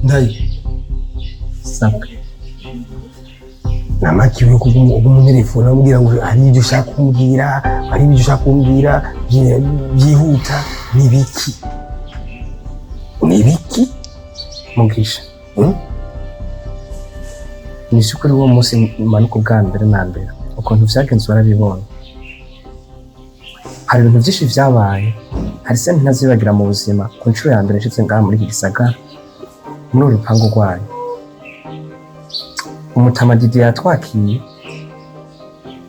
Ndayi. Saka. Namakiwe kumutelefona amubwira ngo hari ibyo ushaka kumbwira, hari ibyo ushaka kumbwira byihuta nibiki? Nibiki? Mugisha. Nishukuri wo munsi manuko bwa mbere na mbere. Ukuntu vyagenze barabibona. Hari ibintu byinshi vyabaye. Hari se ntazibagira mu buzima ku nshuro ya mbere nshitse ngaha muri Gisagara. Muri urupango rwayo. Umutama Didi yatwakiye.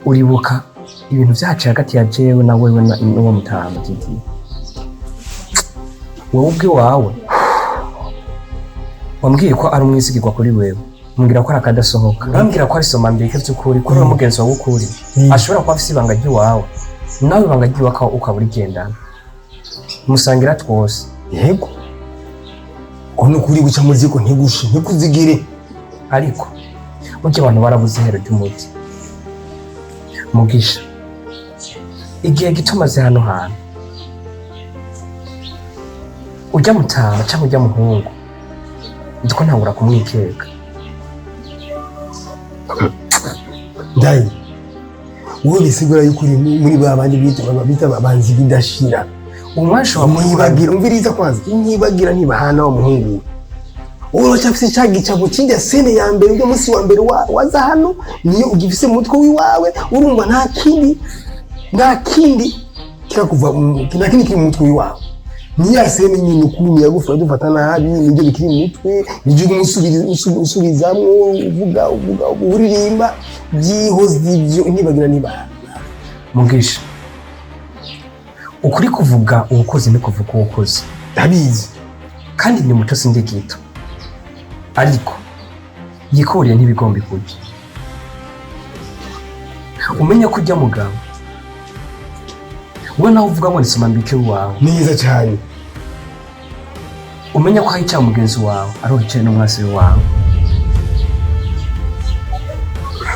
Uribuka ibintu vyaciye hagati ya jewe na wewe n'uwo mutama Didi. Wowe ubwe wawe wambwiye ko ari umwizigirwa kuri wewe. Mbwira ko arakadasohoka. Mbwira ko ari somambike by'ukuri kuri uwo mugenzi wawe ukuri. Ashobora kuba afise ibanga ry'iwawe. Nawe ibanga ry'iwawe ukabura igendana. Musangira twose. Yego. Kono kuri guca muziko ntigushe ntikuzigire. Ariko burya abantu barabuze ihero ry'umuti. Mugisha. Igihe gitumaze hano hantu. Ujya mutama cyangwa ujya muhungu. Ndiko ntangura kumwikeka. Ndayi. Wowe bisigura yuko uri muri babandi bita babanzi bidashira. Umwasho wa mwibagira umviriza kwanza. Nyibagira ntibahana wa muhungu. Uwo cyafise cyagicabo kijya sene ya mbere ujya munsi wa mbere waza hano niyo ugifise mutwe wiwawe urumva nta kindi kirakuva nta kindi kiri mutwe wiwawe. Niya sene nyine ukumi yagufa dufata nabi nibyo bikiri mutwe bijye usubizamwo uvuga uririmba byihoze ibyo ntibagira niba. Mugisha. Ukuri kuvuga ubukozi ni kuvuga ubukozi. Ndabizi. Kandi ni muto sindi gito. Ariko yikuriye ntibigomba kujya. Umenya ko ujya mugabo. Wowe nawe uvuga ngo ni somambike wawe. Neza cyane. Umenya ko hari cya mugenzi wawe ari uricene n'umwasi wawe.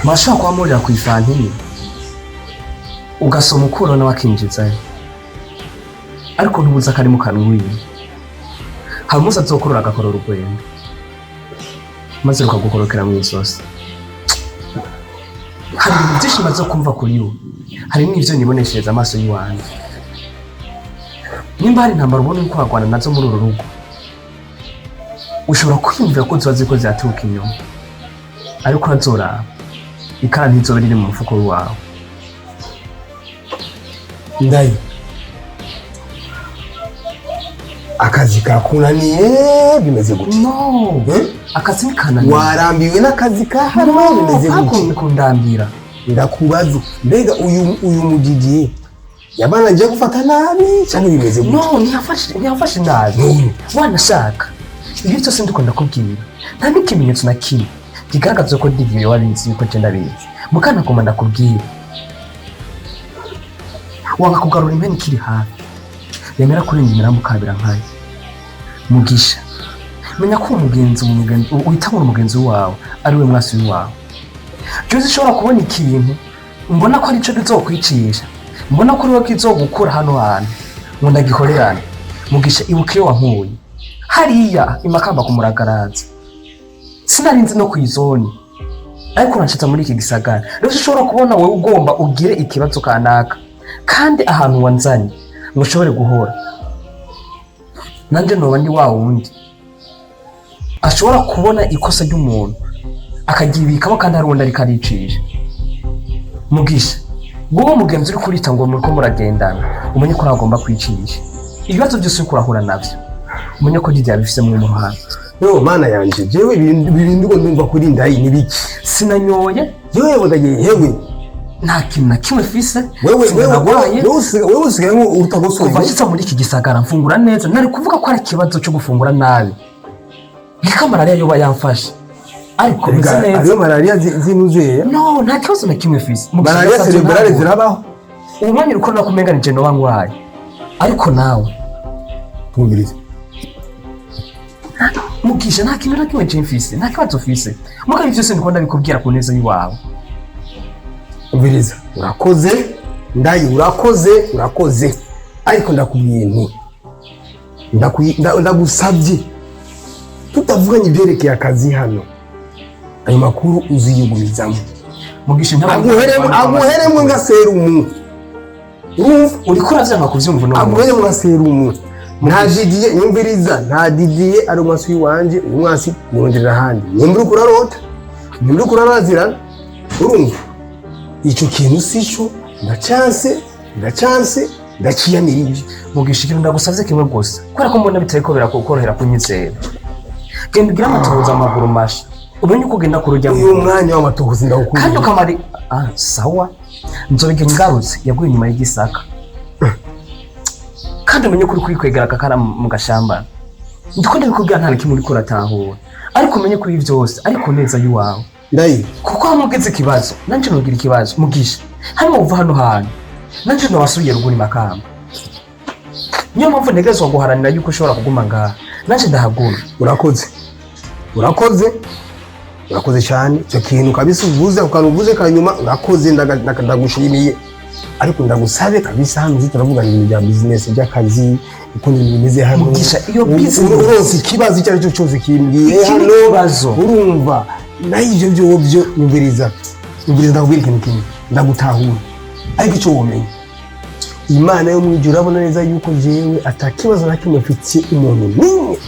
Mashaka kwamurira ku ifantini. Ugasoma ukuro n'abakinjizayo. Ariko ntubuza kari mu kanwa wiwe. Hari umunsi azokorora agakorora urwendo. Maze rukagukorokera mu isosi. Hari ibintu byinshi maze kumva kuri yo. Hari n'ivyo niboneshereza amaso y'uwanjye. Nimba hari intambara ubona uko wagwana nazo muri uru rugo, ushobora kwiyumvira ko ziba ziko zaturuka inyuma. Ariko urazoraba ikara ntizoba riri mu mufuko wawe. Ndayi. Akazi kakunaniye bimeze gute? No. Akazi kananiye. Warambiwe n'akazi ka hano bimeze gute? Ntabwo nikundambira. Ndakubaza mbega uyu mujiji yabana nje gufata nabi cyane bimeze gute? No, ntiyafashe nabi. Wanashaka. Ibi byose ndikunda kubwira. Nta n'ikimenyetso na kimwe kigaragaza ko Didi warinzi yuko genda bizi. Mukana komanda kubwira. Wanga kugarura impeni kiri hafi. Yemera kurindimira mukabira nkaye. Mugisha. Menya ko umugenzi uhitamo umugenzi wawe ari we mwasi wawe. Byose ushobora kubona ikintu mbona ko ari cyo bizokwicisha. Mbona ko riwe kizogukura hano hantu. Ngo ndagihorerane. Mugisha ibuke wankuye. Hariya imakamba kumuragaraza. Sinarinzi no kwizoni. Ariko nashitsa muri iki gisagara. Rero ushobora kubona wowe ugomba ugire ikibazo kanaka. Kandi ahantu wanzanye ngo ushobore guhora. Nanje noba ndi wa wundi ashobora kubona ikosa ry'umuntu akagibikamo kandi hari undi ari karicisha. Mugisha, wowe mugenzi uri kurita ngo muriko muragendana umenye ko nagomba kwicisha. Ibibazo byose uri kurahura navyo umenye ko Didi yabifise mu muhanda. Yo mana yanje jewe ibintu ngo ndumva kuri Ndayi nibiki. Sinanyoye yewe bagaye hewe nta kintu na kimwe fise. Wewe usigaye ngo utagosoye. Kuva nshitsa muri iki gisagara mfungura neza nari kuvuga ko ari ikibazo cyo gufungura nabi. Ika malaria yoba yamfashe. Ariko bize neza. Ariyo malaria zinuzuye. No, nta kibazo na kimwe fise. Malaria cerebrale zirabaho. Umwanya uko nakumenga ni jeno wangwaye. Ariko nawe tumubirize. Mugisha nta kintu na kimwe mfise. Nta kibazo fise. Muka ivyo byose ndikunda bikubwira ku neza yiwawe. Ubiriza urakoze Ndayi urakoze ariko ndakubwiye nti ndagusabye tutavuganye ibyerekeye akazi hano ayo makuru uziyugumizamo Mugisha aguheremo nka serumu uriko uravyanga kuvyumva no aguheremo nka serumu nta didiye nyumviriza nta didiye ari umwasi wanje umwasi yongerera handi nyumvira kurarota nyumvira kurarazira urumva ico kintu sico ndacyanse ndaciyanira ibyo Mugisha ikintu ndagusavye kimwe gusa kubera ko mbona bitari ko birakorohera kunyizera genda ugira amatohoza amaguru masha umenye uko ugenda kurujya uyu mwanya w'amatohoza ndawukunda kandi ukamari sawa nzobige ngarutse yaguye nyuma y'igisaka kandi umenye kuri kwikwegera akakara mu gashamba ndiko ndabikubwira nta kimwe uriko uratahura ariko umenye kuri byose ariko neza y'uwawe ndayi kuko hamugeze ikibazo nanje nugira ikibazo Mugisha hano uva hano hantu nanje nabasubiye ruguni Makamba niyo mpamvu ntegerezwa guharanira yuko ushobora kuguma ngaha nanje ndahaguma urakoze cyane icyo kintu kabisa uvuze ukanuvuze kanyuma urakoze ndagushimiye ariko ndagusabe kabisa hano turavuga ibintu bya business by'akazi uko bimeze hano Mugisha iyo business urose ikibazo icyo aricyo cyose kimbwiye hano bazo urumva nayo byo nyumviriza ndakubwira ikintu kimwe ndagutahura ariko icyo womenye Imana yo mwijuru urabona neza yuko jewe atakibazo na kimwe mfitiye umuntu n'umwe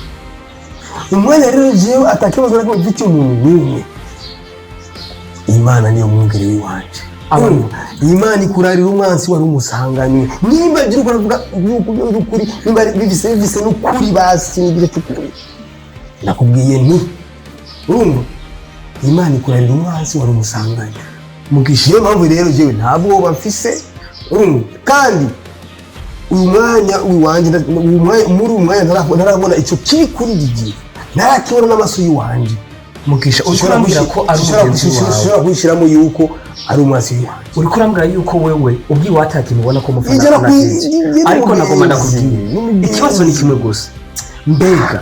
umwanya rero jewe atakibazo na kimwe mfitiye umuntu n'umwe Imana niyo mwungere w'iwanje Imana ikurarira umwansi wari umusanganywe nimba gira uko navuga ukuri nimba bivise n'ukuri basi nigire cyukuri nakubwiye nti urumva Imana ikurarira umwansi wari umusanganywe Mugisha niyo mpamvu rero jewe ntabwo bamfise kandi uyu mwanya w'iwanje muri uyu mwanya ntarabona icyo kiri kuri gigiye ntarakibona n'amaso y'uwanje Mugisha uri kurambwira ko ari umugenzi wawe ushobora kwishyiramo yuko ari umwasi w'iwanje uri kurambwira yuko wewe ubwiye watakintu ubona ko mufana ariko nagomba ndakubwira ikibazo ni kimwe gusa mbega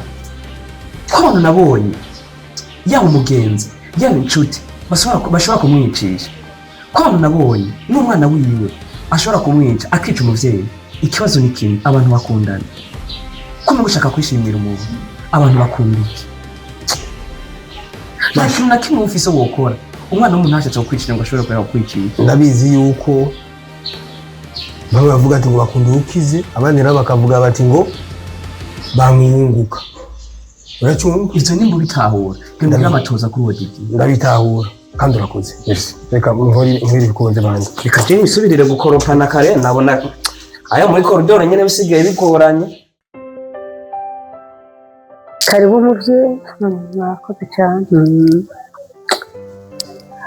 ko abantu nabonye yaba umugenzi yaba inshuti bashobora kumwicisha ko abantu nabonye n'umwana wiwe ashobora kumwica akica umuvyeyi ikibazo ni kimwe abantu bakundana ko mugushaka kwishimira umuntu abantu bakunda iki nta kintu na kimwe ufise wokora umwana w'umuntu ashatse kukwicira ngo ashobore kureba kukwicira ndabizi yuko bamwe bavuga ati ngo bakunda ukize abandi nabo bakavuga bati ngo bamwunguka uracumva ivyo nimba bitahura genda n'amatoza kuri wodigi ndabitahura kandi urakoze reka nkuri bikunze bandi reka je nisubirire gukoropana kare nabona aya muri koridoro nyene bisigaye bigoranye karibu muvyeyi mwakoze cyane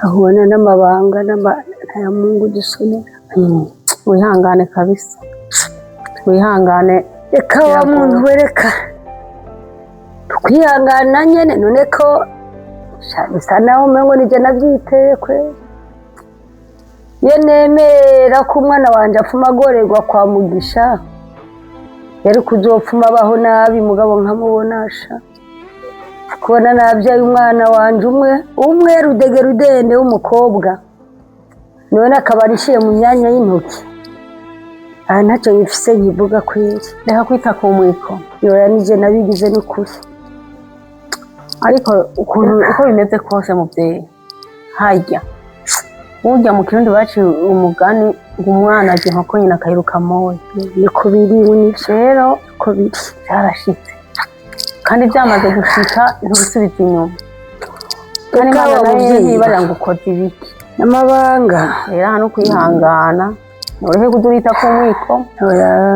ahubona n'amabanga n'aya Mungu dusonera wihangane kabisa wihangane reka wa muntu wereka twihangana nyene none ko bisa naho umengo nije navyiteye kwe ye nemera ko umwana wanje afuma agorerwa kwa Mugisha yari kuzopfuma abaho nabi mugabo nkamubonasha kubona nabyaye umwana wanje umwe rudende w'umukobwa none akaba arishiye mu myanya y'intoki ntacyo ngifise nkivuga kweri reka kwita ku mwiko yoya nije nabigize n'ukuri ariko uko bimeze kose muvyeyi harya burya mu kirundi baciye umugani ngo umwana aje inkoko nyina akayiruka moya niko biri rero ko biri byarashitse kandi byamaze gushika ntibisubiza inyuma kandi Imana nayo ntibarira ngo ukoze ibiki n'amabanga rero hano kwihangana norohe kudurita ku mwiko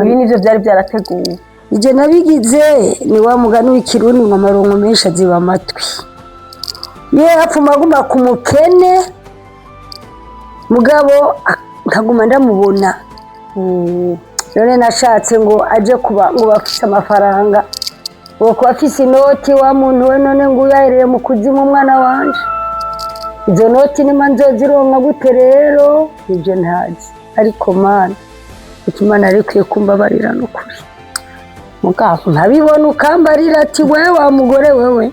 ibi nivyo byari byarateguwe ije nabigize ni wa mugani w'ikirundi ngo amarongo menshi aziba amatwi ye apfuma aguma ku mukene mugabo nkaguma ndamubona none nashatse ngo aje kuba ngo bafise amafaranga ngo kuba afise inoti wa muntu we none ngo uyahereye mu kuzimu umwana wanje izo noti nima nzozironka gute rero nibyo ntazi ariko mana ikimana arikwiye kumbabarira n'ukuri mugabo ntabibona ukambarira ati wewe wa mugore wewe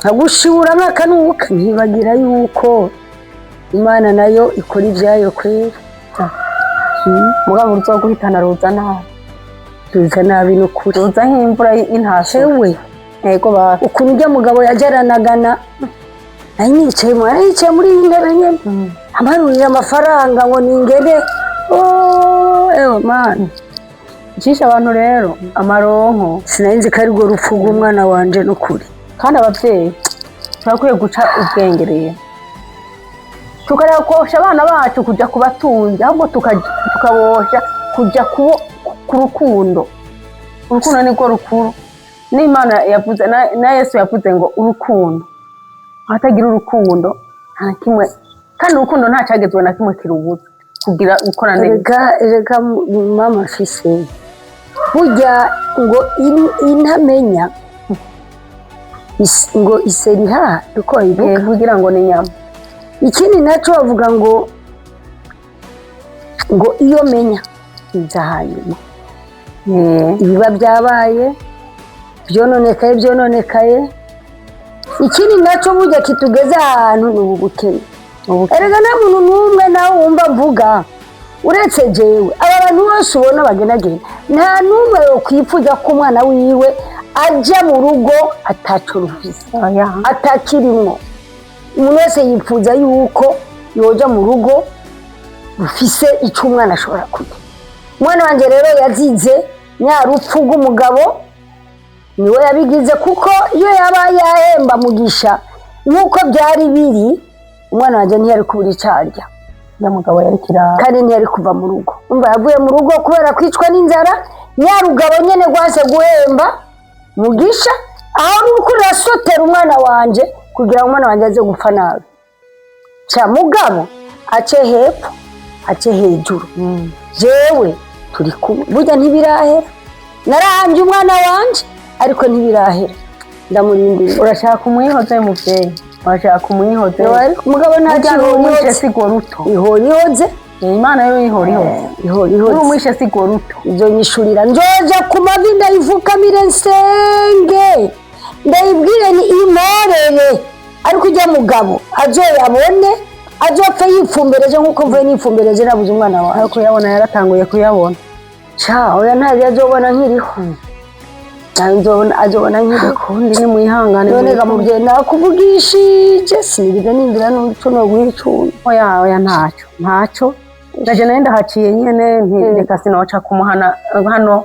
agushibura nk'akanuka ntibagira yuko Imana nayo ikora ibyayo kwera mugabo uzoguhitana ruza nabi n'ukuri ruza nk'imvura y'intashe we yego ba ukuntu ujya mugabo yajaranagana nari nicaye muri iyi ntebe nyene amarurira amafaranga ngo ningene ewe man cisha abantu rero amaronko sinarinzi ko ari rwo rupfu rw'umwana wanje n'ukuri kandi abavyeyi turakwiye guca ubwenge rero tukareba kosha abana bacu kuja kubatunza ahubwo tukabosha kuja ku rukundo niko rukuru n'Imana yavuze na Yesu yavuze ngo urukundo hatagira urukundo nta kimwe kandi urukundo nta cyagezwe na kimwe kirubuza kugira gukora neza rega mama fise burya ngo intamenya ngo iseriha uko ibuka kugira ngo ni nyama ikindi naco bavuga ngo iyo menya iza hanyuma ibiba byabaye byononekaye ikindi naco burya kitugeze ahantu ni ubukene erega nta muntu n'umwe nawe wumva mvuga uretse jewe aba bantu bose ubona bagenagenda nta n'umwe yokwifuza ko umwana wiwe ajya mu rugo ataco rufise atakirimwo umuntu wese yifuza yuko yoja mu rugo rufise ico umwana ashobora kurya umwana wanje rero yazize nyarupfu rw'umugabo niwe yabigize kuko iyo yaba yahemba Mugisha nk'uko byari biri umwana wanje ntiyari kubura icarya ya mugabo yari kirara kandi ntiyari kuva mu rugo umva yavuye mu rugo kubera kwicwa n'inzara nyarugabo nyene gwase guhemba Mugisha aho nukurira sotera umwana wanje kugira umwana wanje aze gupfa nabi cha mugabo ace hepfo ace hejuru jewe turi kumwe burya ntibirahera narahambye umwana wanje ariko ntibirahera ndamurindira urashaka umwihoze muvyeyi urashaka umwihoze mugabo ntakihoze sigo ruto ihorihoze Imana yo ihorihoze umwishe sigo ruto izo nyishurira njoja ku mavi ndayivukamire nsenge ndayibwire ni imorere ariko ujya mugabo azoyabone azopfe yipfumbereje nkuko mvuye nipfumbereje nabuze umwana wawe ariko yabona yaratanguye kuyabona oya ntazi azobona nkiriho azobona nkiriho kundi ni mwihangane nonega muvyeyi nakuvugishije sinigeze nindira n'uco no guhicuna oya ntaco ndaje naye ndahaciye nyene reka sinoca kumuhana hano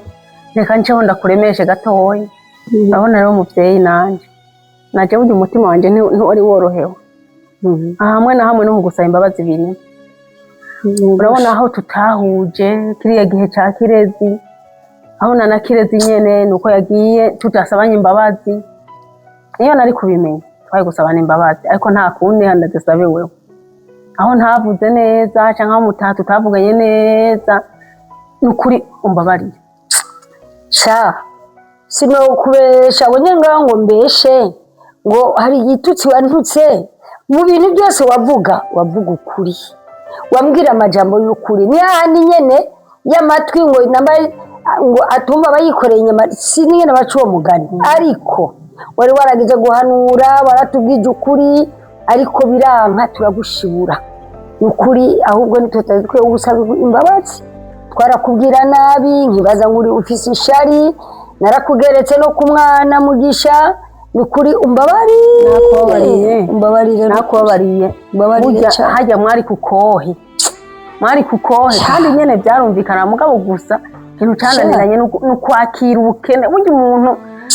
reka nceho ndakuremeshe gatoya urabona rero muvyeyi nanje naje burya umutima wanje ntiwari worohewe hamwe na hamwe no kugusaba imbabazi biri urabona aho tutahuje kiriya gihe ca Kirezi aho na Kirezi nyene nuko yagiye tutasabanye imbabazi niyo nari kubimenya twari gusabana imbabazi ariko nta kundi handazabe wewe aho ntavuze neza canka mutatu tutavuganye neza nukuri umbabarire sino kubesha bonye ngo mbeshe ngo hari igitutsi wantutse mu bintu byose wavuga ukuri wambwira amajambo y'ukuri ni handi nyene y'amatwi ngo atumva bayikoreye inyama sinigene baca uwo mugani ariko wari waragize guhanura waratubwije ukuri ariko biranka turagushibura ukuri ahubwo nitutazikwe ugusaba imbabazi twarakubwira nabi nkibaza nguri ufise ishari narakugeretse no ku mwana Mugisha nukuri umbabarire hajya mwari kukohe kandi nyene byarumvikana mugabo gusa ikintu cananiranye n'ukwakira ubukene burya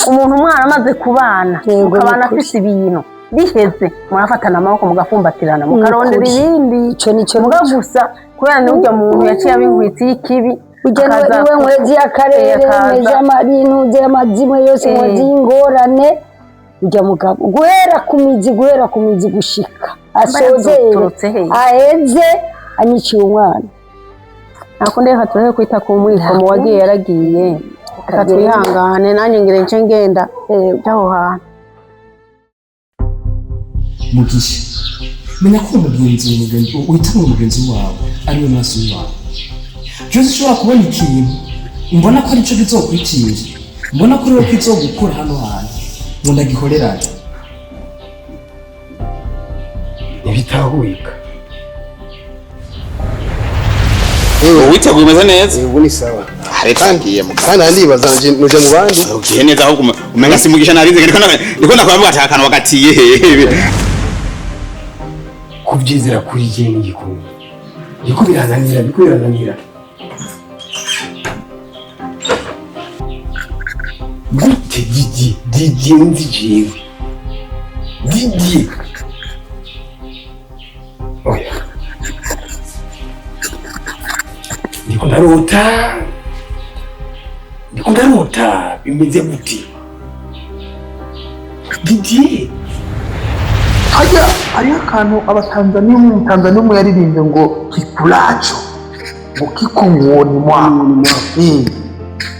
umuntu umwana amaze kubana ukabana afise ibintu biheze murafatana amaboko mugafumbatirana mukarondera ibindi ico nico mugabo gusa kubera n'urya muntu yaciye abinkwitsi y'ikibi iwe nkwezi y'akarere meze amarintu z'amazimwe yose nkwezi y'ingorane ujya mugabo guhera ku mizi gushika asozere aheze anyiciye umwana nakunde hatuhe kwita ku mwikomo wagiye yaragiye twihangane nanjye ngire nce ngenda byaho hantu Mugisha menya ko uhitamo umugenzi wawe ariwe maso wawe byose ushobora kubona ikintu mbona ko aricyo kizokurikira mbona ko rero kizogukura hano hantu ngo ndagihorerane ibitahurika witeguye umeze neza ubu ni sawa reka ngiye mu kandi andibaza nje mu bandi ugiye neza aho umenga simugisha narinze ndiko nakwambwa atakana wakatiye kubyizera kuri je n'igikuru niko birananira gute Didi nzi jewe Didi oya niko ndarota bimeze gute Didi hariho akantu abatanzaniya mu Tanzania umwe yaririmbye ngo kikulacho ngo kikungoni mwangu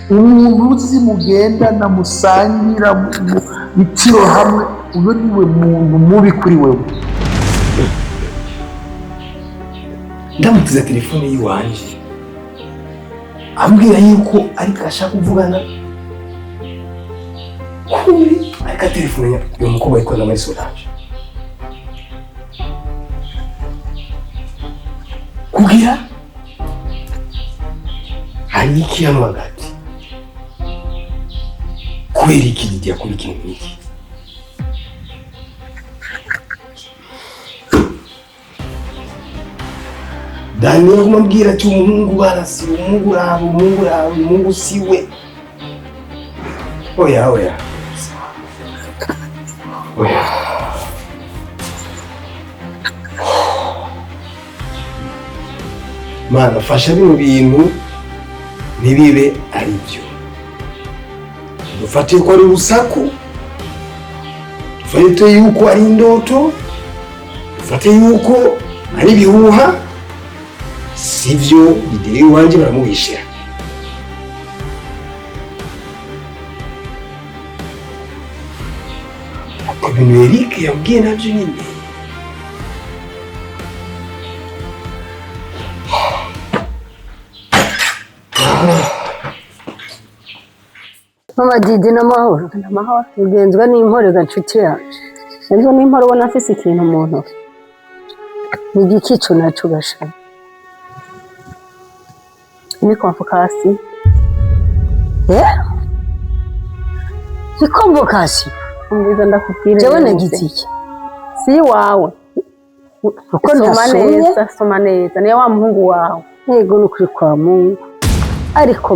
umuntu uzi mugendana musangira bitiro hamwe uyo niwe muntu mubi kuri wewe ndamutiza telefone yiwanje ambwira yuko ariko ashaka kuvugana kuri ariko telefone y'umukobwa yitwa Marie Solange kugira hari iki hano hagati kubera iki Didi yakora ikintu nk'iki Daniel kumambwira ati umuhungu barasi umuhungu siwe oya Mana fasha bino bintu ntibibe ari byo dufate ko ari urusaku dufate yuko ari indoto dufate yuko ari ibihuha sivyo Didi wanje baramubishira ko bintu Eric yabwiye navyo nyine Mama Didi n'amahoro ugenzwa n'imporega nshuti yaje enzo n'imporo ubona afise ikintu mu ntoki ni igikico naco gashaka ni convocation ni convocation umbiza ndakubwira jewe nagize iki si wawe uko soma neza niyo wa muhungu wawe yego nukuri kwa Mungu ariko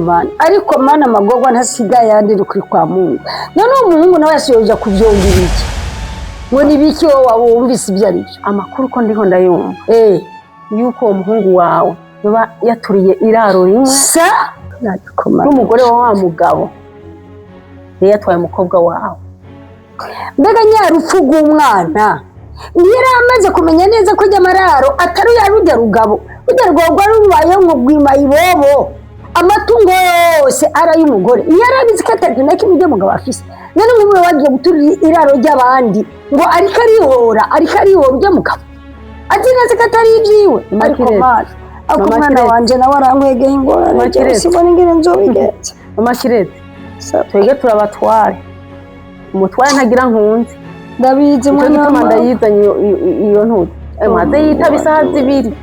mana amagorwa ntasigaye yandi nukuri kwa Mungu none umuhungu nawe yasiyoja kuvyumvira iki ngo nibiki wowe wumvise ibyo ari byo amakuru ko ndiho ndayumva yuko uwo muhungu wawe yoba yaturiye iraro rimwe n'umugore wa mugabo yatwaye umukobwa wawe mbega nyarupfu rw'umwana yari amaze kumenya neza ko amararo atari yarujya rugabo ujya rwogwa rubayeho ngo gwima ibobo amatungo yose aray'umugore yari abizi ko atagira na kimwe mugabo afise none nk'ubu bagiye guturira iraro ry'abandi ngo ariko arihora ujya mugabo ati neza ko atari ibyiwe ariko mwana ako mwana wanje nawe arankwegeye ingorane sibona ingene nzobigenza mama Kirete twege turabatware umutware ntagira nkunzi ndabizi mwana ndayizanye iyo ntuzi maze yitaba isaha zibiri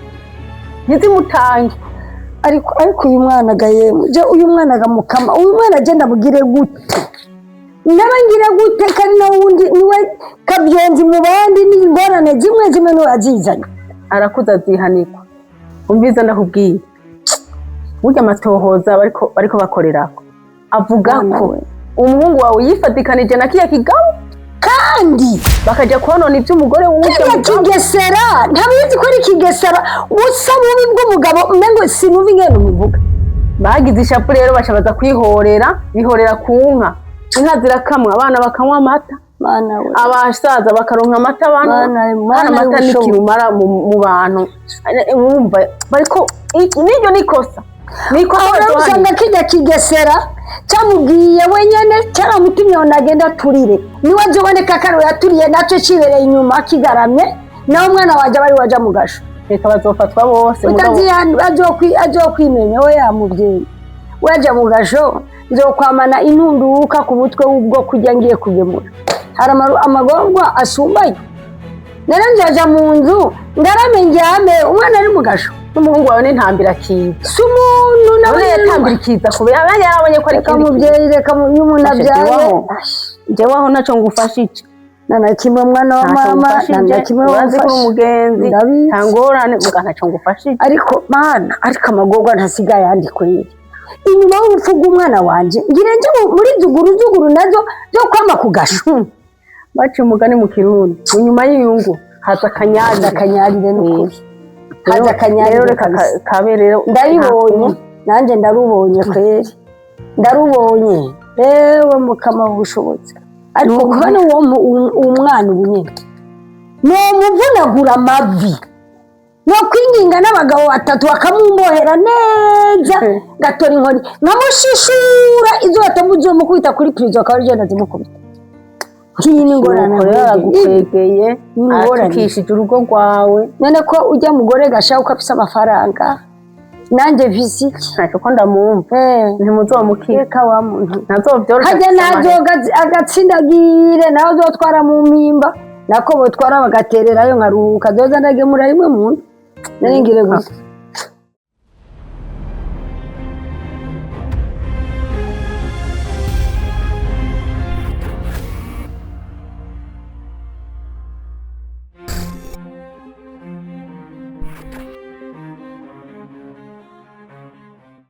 ntizimutange ariko uyu mwana je uyu mwana gamukama uyu mwana agenda mugire gute nabangira gute kandi nawundi niwe kabyonzi mu bandi n'ingorane zimwe no azizanye arakuza zihanikwa umbiza ndakubwiye burya amatohoza bariko bakorerako avuga ko umuhungu wawe yifatikanije na kiya kigabo kandi bakaja konona ivy'umugore w'uje kigesera ntabizi ko ari kigesera ubusa bubi bw'umugabo umengo sinuvi ngene umuvuga bagize ishapu rero bashabaza kwihorera bihorera ku inka zirakamwa abana bakanywa amata abasaza bakaronka amata amata n'ikirumara mu bantu wumva bariko n'iryo nikosa usanga kijya kigesera cyamubwiye wenyene cyaramutumye ngo nagenda aturire niwe azoboneka karo yaturiye nacyo kibereye inyuma kigaramye nawe umwana waje bari waja mu gasho reka bazofatwa bose azokwimenya we yamubyeyi waje mu gasho nzokwamana intunduka ku mutwe w'ubwo kujya ngiye kugemura hari amagorwa asumbaye nari nzaja mu nzu ndarame njyame umwana ari mu gasho n'umuhungu wawe n'intambira kiza si umuntu nawe yatambira kiza kubera abandi yarabonye ko ari reka mubyeyi reka iyo umuntu abyaye njyewe aho ntacyo ngufashije na kimwe mwana wa mama na kimwe urazi ko umugenzi ntangorane muga ntacyo ngufashije ariko mana ariko amagorwa ntasigaye yandi kweri inyuma y'urupfu rw'umwana wanje ngire nje muri zuguru nazo zo kwama ku gashu baciye umugani mu kirundi inyuma y'iyungu haza akanyarire n'ukuri haza akanyarire reka kaberere ndabibonye nanjye ndarubonye kweri ndarubonye ewe mukama w'ubushobozi ariko kuba uwo mwana ubu nyine ni umuvunagura amavi no kwinginga n'abagabo batatu bakamumbohera neza gatora inkoni nkamushishura izo batamugiye mukubita kuri prison akaba arigenda zimukubita ngiyi ni ingorane aragukwegeye atukishije urugo rwawe none ko ujya mugore gashaka ko afise amafaranga nanjye visiki ntacyo ko ndamwumva ntimuzomukeka wa muntu ntazobyoroshye hajya nazoga agatsindagire nawe uzotwara mu mpimba nako botwara bagatererayo nkaruhuka zoza ndagemura rimwe muntu nari ngire gusa